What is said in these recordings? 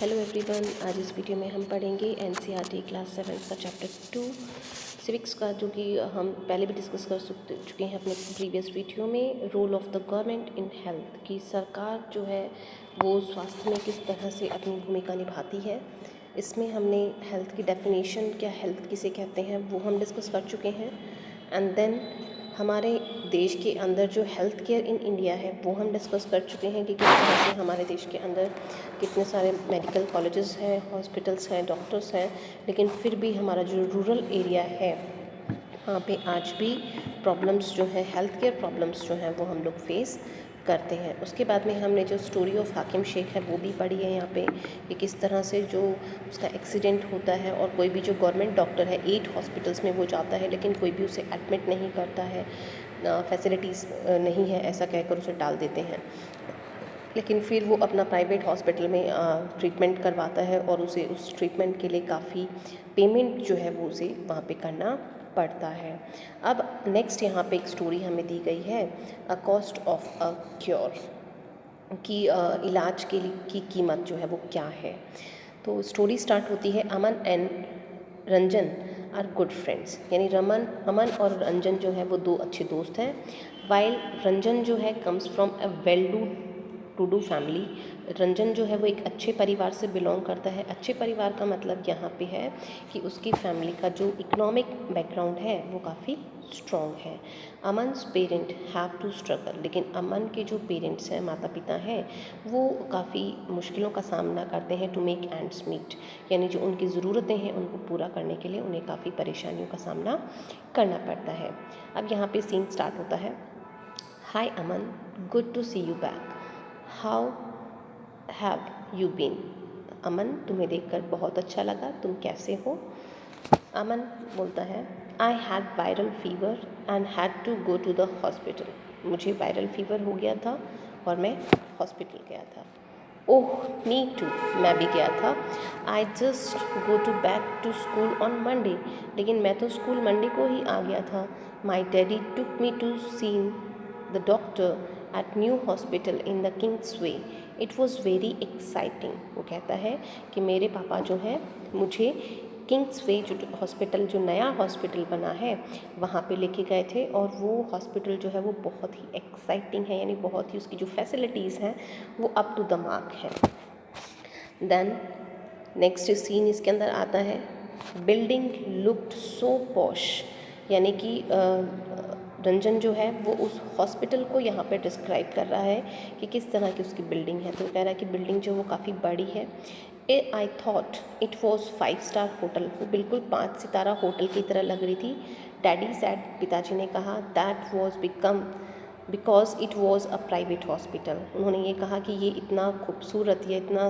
Hello everyone, आज इस video में हम पढ़ेंगे एनसीईआरटी क्लास 7 का चैप्टर 2 सिविक्स का, जो कि हम पहले भी डिस्कस कर चुके हैं अपने प्रीवियस वीडियो में। Role of the government in health, कि सरकार जो है वो स्वास्थ्य में किस तरह से अपनी भूमिका निभाती है। इसमें हमने हेल्थ की डेफिनेशन, क्या हेल्थ किसे कहते हैं, वो हम डिस्कस कर चुके हैं। एंड देन हमारे देश के अंदर जो हेल्थ केयर इन इंडिया है वो हम डिस्कस कर चुके हैं कि किस तरह से हमारे देश के अंदर कितने सारे मेडिकल कॉलेजेस हैं, हॉस्पिटल्स हैं, डॉक्टर्स हैं, लेकिन फिर भी हमारा जो रूरल एरिया है वहाँ पे आज भी प्रॉब्लम्स जो है, हेल्थ केयर प्रॉब्लम्स जो हैं वो हम लोग फेस करते हैं। उसके बाद में हमने जो स्टोरी ऑफ हाकिम शेख है वो भी पढ़ी है यहाँ पे, कि किस तरह से जो उसका एक्सीडेंट होता है और कोई भी जो गवर्नमेंट डॉक्टर है 8 हॉस्पिटल्स में वो जाता है, लेकिन कोई भी उसे एडमिट नहीं करता है, फैसिलिटीज़ नहीं है ऐसा कहकर उसे डाल देते हैं। लेकिन फिर वो अपना प्राइवेट हॉस्पिटल में ट्रीटमेंट करवाता है और उसे उस ट्रीटमेंट के लिए काफ़ी पेमेंट जो है वो उसे वहाँ पे करना पड़ता है। अब नेक्स्ट यहाँ पे एक स्टोरी हमें दी गई है, a cost of a cure, कि इलाज के लिए की कीमत जो है वो क्या है। तो स्टोरी स्टार्ट होती है, Aman and Ranjan are good friends, यानी अमन और रंजन जो है वो दो अच्छे दोस्त हैं। वाइल रंजन जो है comes from a well to do family, Ranjan जो है वो एक अच्छे परिवार से बिलोंग करता है। अच्छे परिवार का मतलब यहाँ पे है कि उसकी फैमिली का जो इकोनॉमिक बैकग्राउंड है वो काफ़ी स्ट्रॉन्ग है। अमन्स पेरेंट हैव टू स्ट्रगल, लेकिन अमन के जो पेरेंट्स हैं, माता पिता हैं, वो काफ़ी मुश्किलों का सामना करते हैं टू मेक एंड्स मीट, यानी जो उनकी ज़रूरतें हैं उनको पूरा करने के लिए उन्हें काफ़ी परेशानियों का सामना करना पड़ता है। अब यहाँ पे सीन स्टार्ट होता है, hi Aman, good to see you back, how have you been. Aman, तुम्हें देखकर बहुत अच्छा लगा, तुम कैसे हो। अमन बोलता है, I had viral fever and had to go to the hospital, मुझे वायरल फीवर हो गया था और मैं हॉस्पिटल गया था। ओह मी टू, मैं भी गया था। I just go to back to school on Monday, लेकिन मैं तो स्कूल मंडे को ही आ गया था। My daddy took me to seen the doctor at new hospital in the Kingsway, it was very exciting. वो कहता है कि मेरे पापा जो है मुझे किंग्स वे जो हॉस्पिटल, जो नया हॉस्पिटल बना है, वहाँ पे लेके गए थे, और वो हॉस्पिटल जो है वो बहुत ही एक्साइटिंग है, यानी बहुत ही उसकी जो फैसिलिटीज़ हैं वो अप टू द मार्क है। देन नेक्स्ट सीन इसके अंदर आता है, बिल्डिंग लुक्ड सो पॉश, यानी कि रंजन जो है वो उस हॉस्पिटल को यहाँ पे डिस्क्राइब कर रहा है कि किस तरह की उसकी बिल्डिंग है। तो कह रहा है कि बिल्डिंग जो वो काफ़ी बड़ी है। I thought it was 5 star hotel, वो बिल्कुल 5 सितारा होटल की तरह लग रही थी। डैडी सैड, पिताजी ने कहा, that was because it was a private hospital, उन्होंने ये कहा कि ये इतना खूबसूरत, या इतना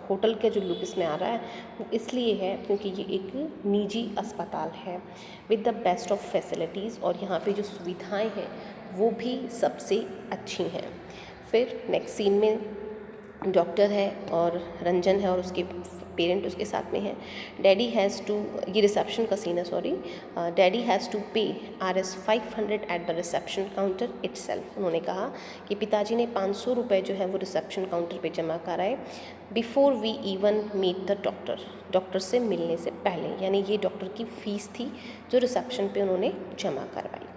होटल का जो लुक इसमें आ रहा है वो इसलिए है क्योंकि ये एक निजी अस्पताल है with the best of facilities, और यहाँ पे जो सुविधाएं हैं वो भी सबसे अच्छी हैं। फिर नेक्स्ट सीन में डॉक्टर है और रंजन है और उसके पेरेंट उसके साथ में हैं। डैडी हैज़ टू, ये रिसेप्शन का सीन है, सॉरी, डैडी हैज़ टू पे Rs 500 at the reception counter itself, उन्होंने कहा कि पिताजी ने 500 रुपये जो है वो रिसेप्शन काउंटर पे जमा कराए, before we even meet the doctor, doctor से मिलने से पहले, यानी ये डॉक्टर की फ़ीस थी जो रिसेप्शन पे उन्होंने जमा करवाई।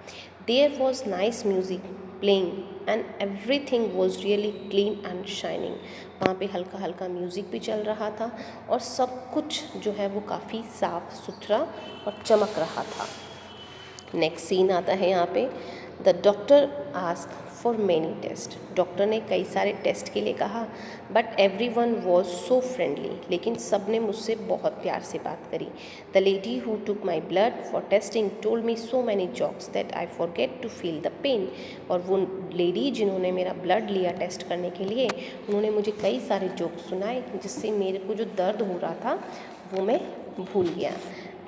There was nice music playing and everything was really clean and shining, वहाँ पे हल्का हल्का म्यूज़िक भी चल रहा था और सब कुछ जो है वो काफ़ी साफ़ सुथरा और चमक रहा था। नेक्स्ट सीन आता है यहाँ पे, the doctor ask for many test, doctor ने कई सारे टेस्ट के लिए कहा, but every one was so friendly, लेकिन सब ने मुझसे बहुत प्यार से बात करी। The lady who took my blood for testing told me so many jokes that I forget to feel the pain, और वो लेडी जिन्होंने मेरा ब्लड लिया टेस्ट करने के लिए, उन्होंने मुझे कई सारे जोक सुनाए जिससे मेरे को जो दर्द हो रहा था वो मैं भूल गया।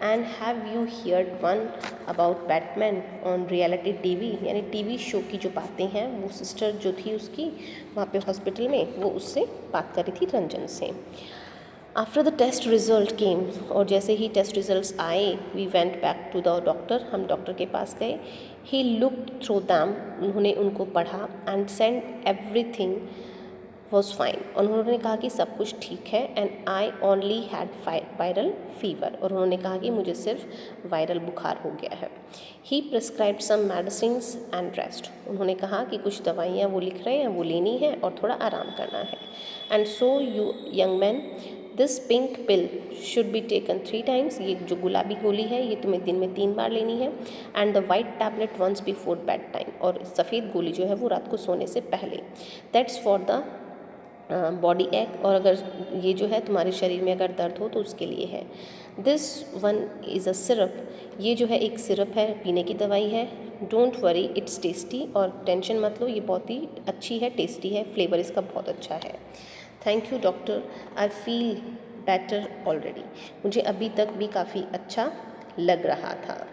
And have you heard one about Batman on reality TV, यानी टीवी शो की जो बातें हैं, वो सिस्टर जो थी उसकी वहाँ पे हॉस्पिटल में, वो उससे बात कर रही थी रंजन से। After the test result came, और जैसे ही टेस्ट रिजल्ट्स आए, we went back to the doctor, हम डॉक्टर के पास गए। ही लुक्ड थ्रू दैम, उन्होंने उनको पढ़ा, and send everything was fine. और उन्होंने कहा कि सब कुछ ठीक है and I only had viral fever, और उन्होंने कहा कि मुझे सिर्फ वायरल बुखार हो गया है। He prescribed some medicines and rest, उन्होंने कहा कि कुछ दवाइयाँ वो लिख रहे हैं वो लेनी है और थोड़ा आराम करना है। And so you young man, this pink pill should be taken 3 times, ये जो गुलाबी गोली है ये तुम्हें दिन में 3 बार लेनी है। And the white tablet once before bed time, और सफ़ेद गोली जो है वो रात को सोने से पहले। दैट्स फॉर द बॉडी एक, और अगर ये जो है तुम्हारे शरीर में अगर दर्द हो तो उसके लिए है। This one is a syrup, ये जो है एक सिरप है, पीने की दवाई है। डोंट वरी इट्स टेस्टी, और टेंशन मत लो ये बहुत ही अच्छी है, टेस्टी है, फ्लेवर इसका बहुत अच्छा है। Thank you doctor, I feel better already, मुझे अभी तक भी काफ़ी अच्छा लग रहा था।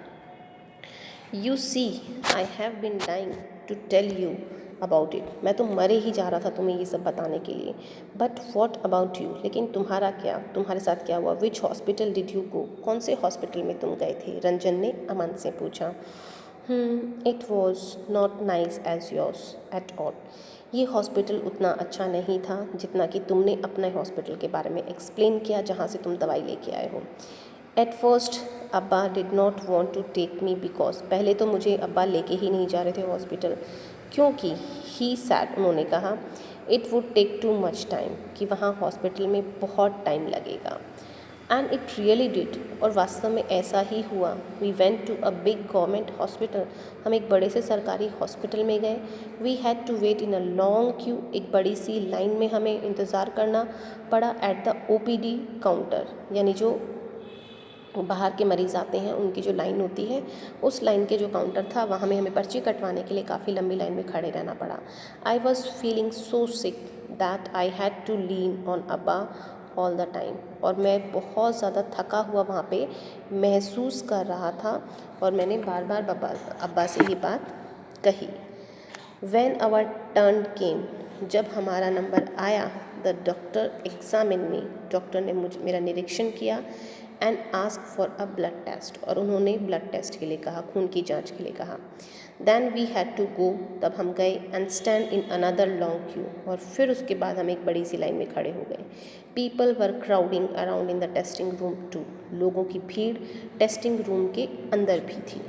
You see I have been dying to tell you about it, मैं तो मरे ही जा रहा था तुम्हें ये सब बताने के लिए। बट वॉट अबाउट यू, लेकिन तुम्हारा क्या, तुम्हारे साथ क्या हुआ। विच हॉस्पिटल डिड यू गो, कौन से हॉस्पिटल में तुम गए थे, रंजन ने अमन से पूछा। It was not nice as yours at all, ये हॉस्पिटल उतना अच्छा नहीं था जितना कि तुमने अपने हॉस्पिटल के बारे में एक्सप्लेन किया जहाँ से तुम दवाई लेके आए हो। एट फर्स्ट अब्बा did not want to take me because, पहले तो मुझे अब्बा लेके ही नहीं जा रहे थे हॉस्पिटल, क्योंकि ही सैड, उन्होंने कहा it would take too much time, कि वहाँ हॉस्पिटल में बहुत टाइम लगेगा। एंड इट रियली डिड, और वास्तव में ऐसा ही हुआ। We went to a big government hospital, हम एक बड़े से सरकारी हॉस्पिटल में गए। We had to wait in a long queue, एक बड़ी सी लाइन में हमें इंतज़ार करना पड़ा। एट द OPD काउंटर, यानी जो बाहर के मरीज़ आते हैं उनकी जो लाइन होती है, उस लाइन के जो काउंटर था वहाँ में हमें पर्ची कटवाने के लिए काफ़ी लंबी लाइन में खड़े रहना पड़ा। I was feeling so sick that I had to lean on अब्बा ऑल द टाइम, और मैं बहुत ज़्यादा थका हुआ वहाँ पे महसूस कर रहा था, और मैंने बार बार अब्बा से ये बात कही। When our turn came, जब हमारा नंबर आया, the doctor examine me, doctor ने मेरा निरीक्षण किया। And ask for a blood test, और उन्होंने ब्लड टेस्ट के लिए कहा, खून की जांच के लिए कहा। Then we had to go, तब हम गए। And stand in another long queue, और फिर उसके बाद हम एक बड़ी सी लाइन में खड़े हो गए। People were crowding around in the testing room too, लोगों की भीड़ टेस्टिंग रूम के अंदर भी थी।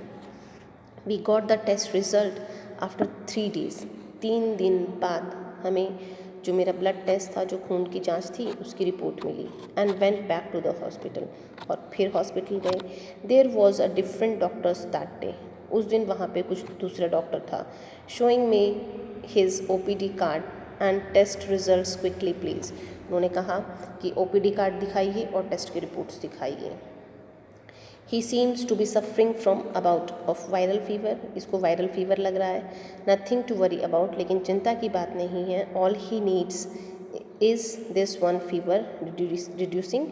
We got the test result after 3 days, 3 दिन बाद हमें जो मेरा ब्लड टेस्ट था, जो खून की जांच थी, उसकी रिपोर्ट मिली। And went back to the hospital, और फिर हॉस्पिटल गए। There was a different doctors that day, उस दिन वहाँ पे कुछ दूसरा डॉक्टर था। Showing me his OPD card and test results quickly please, उन्होंने कहा कि OPD कार्ड दिखाइए और टेस्ट की रिपोर्ट्स दिखाइए। He seems to be suffering from about of viral fever, इसको वायरल फीवर लग रहा है। नथिंग टू वरी अबाउट, लेकिन चिंता की बात नहीं है। All he needs is this one fever reducing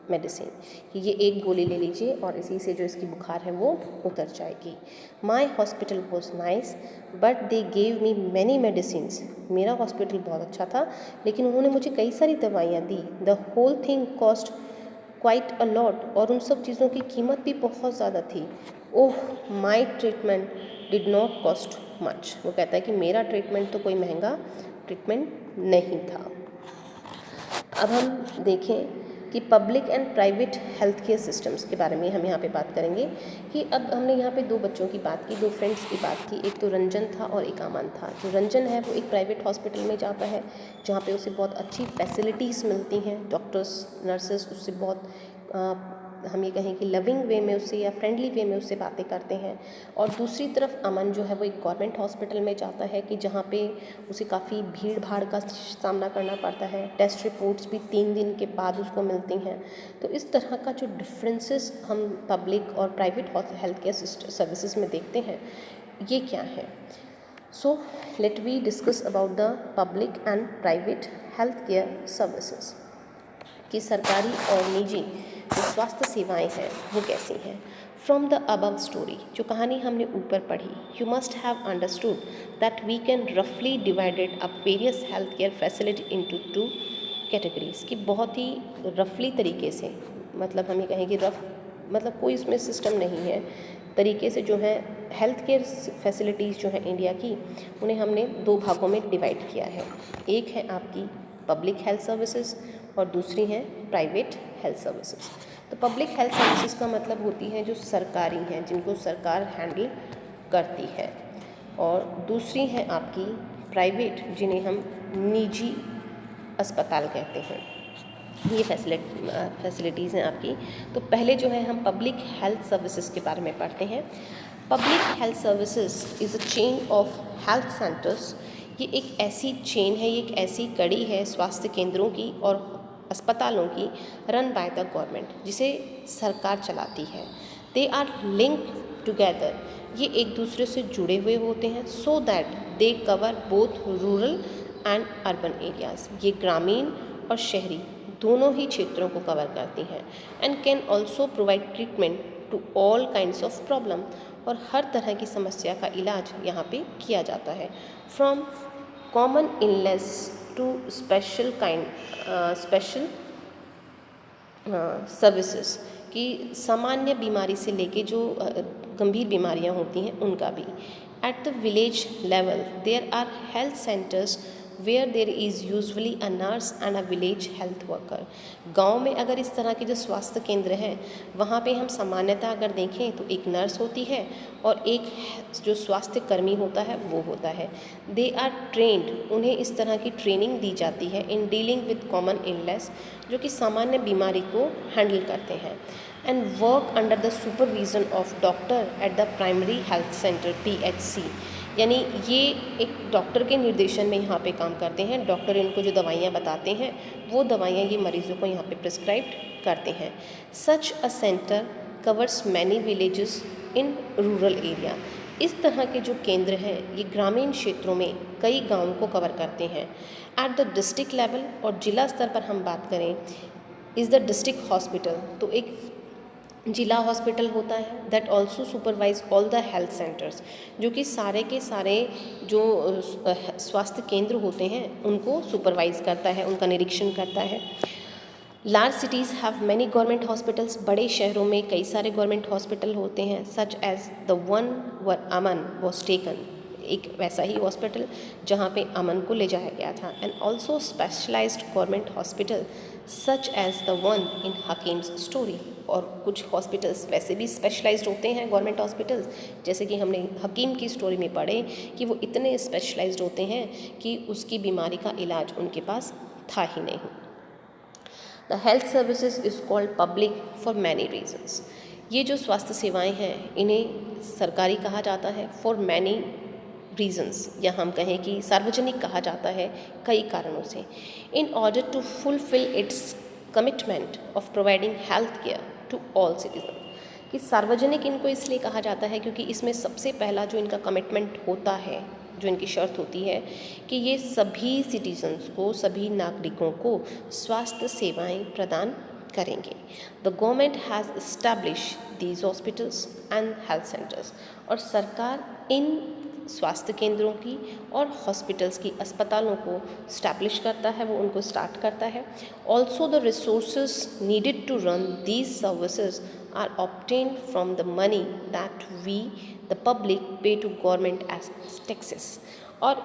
medicine, कि ये एक गोली ले लीजिए और इसी से जो इसकी बुखार है वो उतर जाएगी। My hospital was nice but they gave me many medicines, मेरा हॉस्पिटल बहुत अच्छा था लेकिन उन्होंने मुझे कई सारी दवाइयाँ दी। The whole thing cost quite a lot, और उन सब चीज़ों की कीमत भी बहुत ज़्यादा थी। Oh my treatment did not cost much, वो कहता है कि मेरा ट्रीटमेंट तो कोई महंगा ट्रीटमेंट नहीं था। अब हम देखें कि public and private health care systems के बारे में हम यहाँ पे बात करेंगे। कि अब हमने यहाँ पे 2 बच्चों की बात की, 2 फ्रेंड्स की बात की, एक तो रंजन था और एक अमन था। जो रंजन है वो एक प्राइवेट हॉस्पिटल में जाता है जहाँ पे उसे बहुत अच्छी फैसिलिटीज़ मिलती हैं, डॉक्टर्स नर्सेस उससे बहुत हम ये कहें कि लविंग वे में उससे या फ्रेंडली वे में उससे बातें करते हैं। और दूसरी तरफ अमन जो है वो एक गवर्नमेंट हॉस्पिटल में जाता है कि जहाँ पे उसे काफ़ी भीड़ भाड़ का सामना करना पड़ता है। टेस्ट रिपोर्ट्स भी 3 दिन के बाद उसको मिलती हैं। तो इस तरह का जो डिफरेंसेस हम पब्लिक और प्राइवेट हेल्थ केयर सर्विसेज में देखते हैं, ये क्या है। So let we discuss about the public and private health care services, कि सरकारी और निजी जो स्वास्थ्य सेवाएं हैं वो कैसी हैं। फ्रॉम द अबव स्टोरी, जो कहानी हमने ऊपर पढ़ी, you must have understood that we can रफली divided up various health care facility into 2 categories, कि बहुत ही रफली तरीके से, मतलब हम ये कहें कि रफ मतलब कोई इसमें सिस्टम नहीं है, तरीके से जो है हेल्थ केयर फैसिलिटीज़ जो है इंडिया की, उन्हें हमने दो भागों में डिवाइड किया है। एक है आपकी पब्लिक हेल्थ सर्विसेज और दूसरी है प्राइवेट हेल्थ सर्विसेज। तो पब्लिक हेल्थ सर्विसेज का मतलब होती है जो सरकारी हैं, जिनको सरकार हैंडल करती है, और दूसरी है आपकी प्राइवेट, जिन्हें हम निजी अस्पताल कहते हैं। ये फैसिलिटीज़ हैं आपकी। तो पहले जो है हम पब्लिक हेल्थ सर्विसेज के बारे में पढ़ते हैं। Public health services is a chain of health centres. ये एक ऐसी चेन है, ये एक ऐसी कड़ी है स्वास्थ्य केंद्रों की और अस्पतालों की, रन बाय द गवर्नमेंट, जिसे सरकार चलाती है। दे आर लिंक्ड टुगेदर, ये एक दूसरे से जुड़े हुए होते हैं, so that they cover both rural and urban areas. ये ग्रामीण और शहरी दोनों ही क्षेत्रों को कवर करती हैं। And can also provide treatment to all kinds of problem, और हर तरह की समस्या का इलाज यहाँ पे किया जाता है। From common illness to special services, कि सामान्य बीमारी से लेके जो गंभीर बीमारियां होती हैं उनका भी। At the village level there are health centres where there is usually a nurse and a village health worker. गांव में अगर इस तरह के जो स्वास्थ्य केंद्र हैं, वहाँ पे हम सामान्यतः अगर देखें तो एक नर्स होती है और एक जो स्वास्थ्य कर्मी होता है वो होता है। दे आर ट्रेंड, उन्हें इस तरह की ट्रेनिंग दी जाती है in dealing with common illness, जो कि सामान्य बीमारी को हैंडल करते हैं। And work under the supervision of doctor at the primary health centre PHC, यानी ये एक डॉक्टर के निर्देशन में यहाँ पे काम करते हैं। डॉक्टर इनको जो दवाइयाँ बताते हैं वो दवाइयाँ ये मरीज़ों को यहाँ पे प्रिस्क्राइब करते हैं। Such a center covers many villages in rural area. इस तरह के जो केंद्र हैं ये ग्रामीण क्षेत्रों में कई गाँवों को कवर करते हैं। एट द डिस्ट्रिक्ट लेवल, और जिला स्तर पर हम बात करें, इज़ द डिस्ट्रिक्ट हॉस्पिटल, तो एक जिला हॉस्पिटल होता है that also supervise all the health centres, जो कि सारे के सारे जो स्वास्थ्य केंद्र होते हैं उनको सुपरवाइज करता है, उनका निरीक्षण करता है। Large cities have many government hospitals, बड़े शहरों में कई सारे गवर्नमेंट हॉस्पिटल होते हैं, such as the one were Aman was taken, एक वैसा ही हॉस्पिटल जहाँ पे अमन को ले जाया गया था। And also specialized government hospital such as the one in Hakim's story, और कुछ हॉस्पिटल्स वैसे भी स्पेशलाइज्ड होते हैं गवर्नमेंट हॉस्पिटल्स, जैसे कि हमने हकीम की स्टोरी में पढ़े कि वो इतने स्पेशलाइज्ड होते हैं कि उसकी बीमारी का इलाज उनके पास था ही नहीं। The health services is called public for many reasons. ये जो स्वास्थ्य सेवाएं हैं इन्हें सरकारी कहा जाता है फॉर मैनी रीजन्स, या हम कहें कि सार्वजनिक कहा जाता है कई कारणों से। In order to fulfil its commitment of providing health care to all citizen, कि सार्वजनिक इनको इसलिए कहा जाता है क्योंकि इसमें सबसे पहला जो इनका कमिटमेंट होता है, जो इनकी शर्त होती है कि ये सभी सिटीजन्स को, सभी नागरिकों को स्वास्थ्य सेवाएं प्रदान करेंगे। The government has establish these hospitals and health centres, और सरकार इन स्वास्थ्य केंद्रों की और हॉस्पिटल्स की, अस्पतालों को स्टैब्लिश करता है, वो उनको स्टार्ट करता है। Also the resources needed to run these services are obtained from the money that we the public pay to government as taxes, और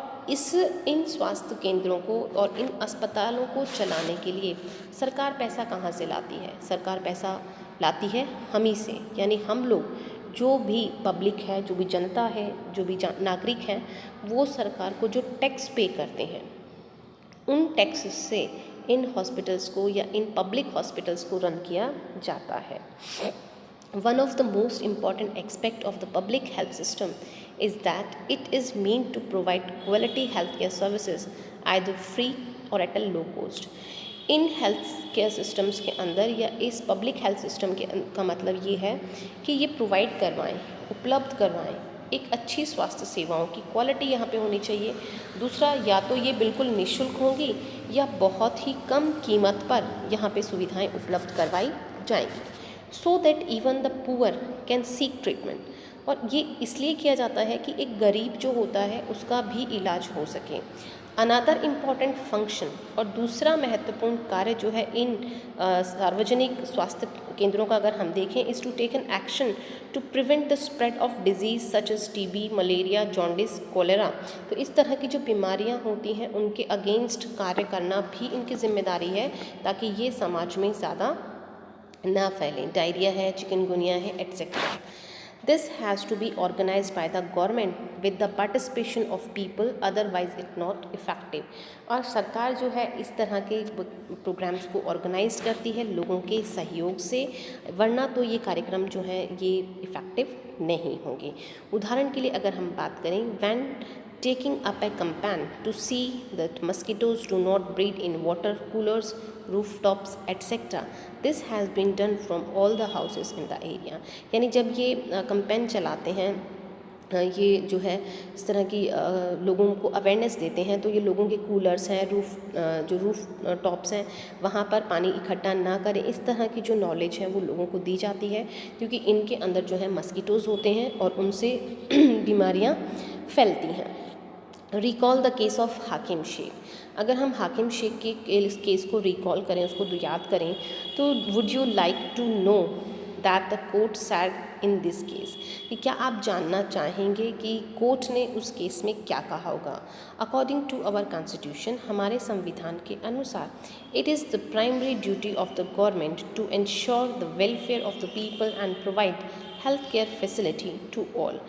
इन स्वास्थ्य केंद्रों को और इन अस्पतालों को चलाने के लिए सरकार पैसा कहाँ से लाती है? सरकार पैसा लाती है हम ही से, यानी हम लोग जो भी पब्लिक है, जो भी जनता है, जो भी नागरिक हैं, वो सरकार को जो टैक्स पे करते हैं, उन टैक्स से इन हॉस्पिटल्स को या इन पब्लिक हॉस्पिटल्स को रन किया जाता है। One of the most important aspects of the public health system is that it is meant to provide quality healthcare services either free or at a low cost. In health care systems के अंदर या इस public health system के का मतलब ये है कि ये प्रोवाइड करवाएं, उपलब्ध करवाएं एक अच्छी स्वास्थ्य सेवाओं की क्वालिटी यहाँ पे होनी चाहिए। दूसरा, या तो ये बिल्कुल निःशुल्क होंगी या बहुत ही कम कीमत पर यहाँ पे सुविधाएं उपलब्ध करवाई जाएंगी, so that even the poor can seek treatment. और ये इसलिए किया जाता है कि एक गरीब जो होता है उसका भी इलाज हो सके। अनदर इम्पॉर्टेंट फंक्शन, और दूसरा महत्वपूर्ण कार्य जो है इन सार्वजनिक स्वास्थ्य केंद्रों का अगर हम देखें, is to take an action to prevent the spread of disease such as TB, malaria, jaundice, cholera. तो इस तरह की जो बीमारियां होती हैं उनके अगेंस्ट कार्य करना भी इनकी जिम्मेदारी है, ताकि ये समाज में ज़्यादा ना फैलें। डायरिया है, चिकनगुनिया है, etcetera. This has to be organized by the government with the participation of people, otherwise it not effective। और सरकार जो है इस तरह के प्रोग्राम्स को ऑर्गेनाइज करती है लोगों के सहयोग से, वरना तो ये कार्यक्रम जो है ये इफ़ेक्टिव नहीं होंगे। उदाहरण के लिए अगर हम बात करें, when taking up a campaign to see that mosquitoes do not breed in water coolers, rooftops, etc. This has been done from all the houses in the area। यानी जब ये कैंपेन चलाते हैं, ये जो है इस तरह की लोगों को अवेयरनेस देते हैं, तो ये लोगों के कूलर्स हैं, रूफ टॉप्स हैं, वहाँ पर पानी इकट्ठा ना करें, इस तरह की जो नॉलेज है वो लोगों को दी जाती है, क्योंकि इनके अंदर जो है मस्कीटोज़ होते हैं और उनसे बीमारियाँ फैलती हैं। रिकॉल द केस ऑफ हाकिम शेख। अगर हम हाकिम शेख के केस को रिकॉल करें, उसको याद करें, तो would you like to know that the court said in this case, कि क्या आप जानना चाहेंगे कि कोर्ट ने उस केस में क्या कहा होगा। अकॉर्डिंग टू अवर कॉन्स्टिट्यूशन, हमारे संविधान के अनुसार, it is the primary duty of the government to ensure the welfare of the people and provide health care facility to all.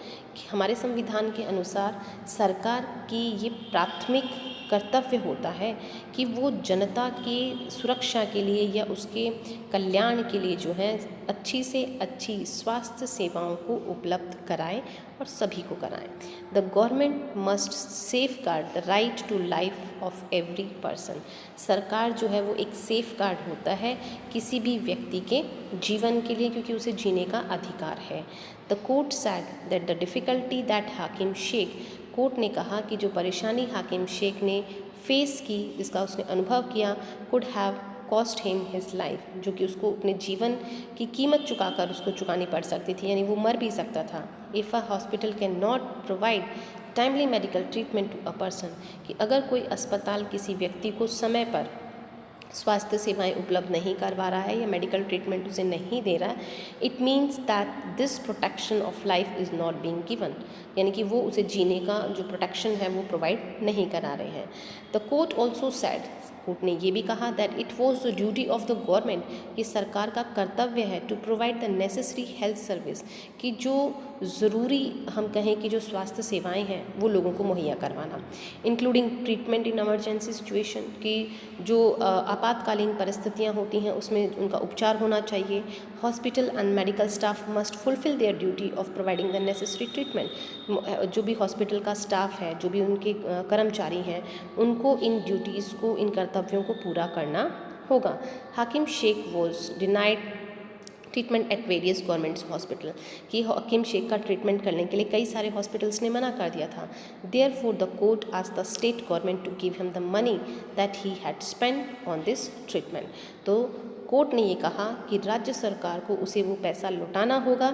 हमारे संविधान के अनुसार सरकार की ये प्राथमिक कर्तव्य होता है कि वो जनता की सुरक्षा के लिए या उसके कल्याण के लिए जो है अच्छी से अच्छी स्वास्थ्य सेवाओं को उपलब्ध कराए और सभी को कराएं। The government must safeguard the right to life of every person. सरकार जो है वो एक सेफ गार्ड होता है किसी भी व्यक्ति के जीवन के लिए, क्योंकि उसे जीने का अधिकार है। The court sad that the difficulty that हाकिम शेख, कोर्ट ने कहा कि जो परेशानी हाकिम शेख ने फेस की, जिसका उसने अनुभव किया, could have cost him his life, जो कि उसको अपने जीवन की कीमत चुकाकर उसको चुकानी पड़ सकती थी, यानी वो मर भी सकता था। If a hospital can not provide timely medical treatment to a person, कि अगर कोई अस्पताल किसी व्यक्ति को समय पर स्वास्थ्य सेवाएं उपलब्ध नहीं करवा रहा है या मेडिकल ट्रीटमेंट उसे नहीं दे रहा है, it means that this protection of life is not being given, यानी कि वो उसे जीने का जो प्रोटेक्शन है वो प्रोवाइड नहीं करा रहे हैं। The court also said, court ने ये भी कहा that it was the duty of the government, कि सरकार का कर्तव्य है to provide the necessary health service, कि जो ज़रूरी हम कहें कि जो स्वास्थ्य सेवाएं हैं वो लोगों को मुहैया करवाना, including treatment in emergency situation, की जो आपातकालीन परिस्थितियां होती हैं उसमें उनका उपचार होना चाहिए। Hospital and medical staff must fulfil there duty of providing the necessary treatment. जो भी हॉस्पिटल का स्टाफ है, जो भी उनके कर्मचारी हैं, उनको इन ड्यूटीज़ को, इन कर्तव्यों को पूरा करना होगा। Hakim Sheikh was denied treatment at various governments hospital, कि हाकिम शेख का ट्रीटमेंट करने के लिए कई सारे हॉस्पिटल्स ने मना कर दिया था। Therefore the court asked the state government to give him the money that he had spent on this treatment. तो कोर्ट ने ये कहा कि राज्य सरकार को उसे वो पैसा लौटाना होगा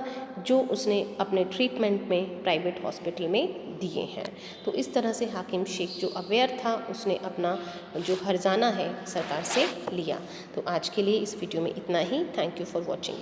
जो उसने अपने ट्रीटमेंट में प्राइवेट हॉस्पिटल में दिए हैं। तो इस तरह से हाकिम शेख जो अवेयर था, उसने अपना जो हर्जाना है सरकार से लिया। तो आज के लिए इस वीडियो में इतना ही। Thank you for watching.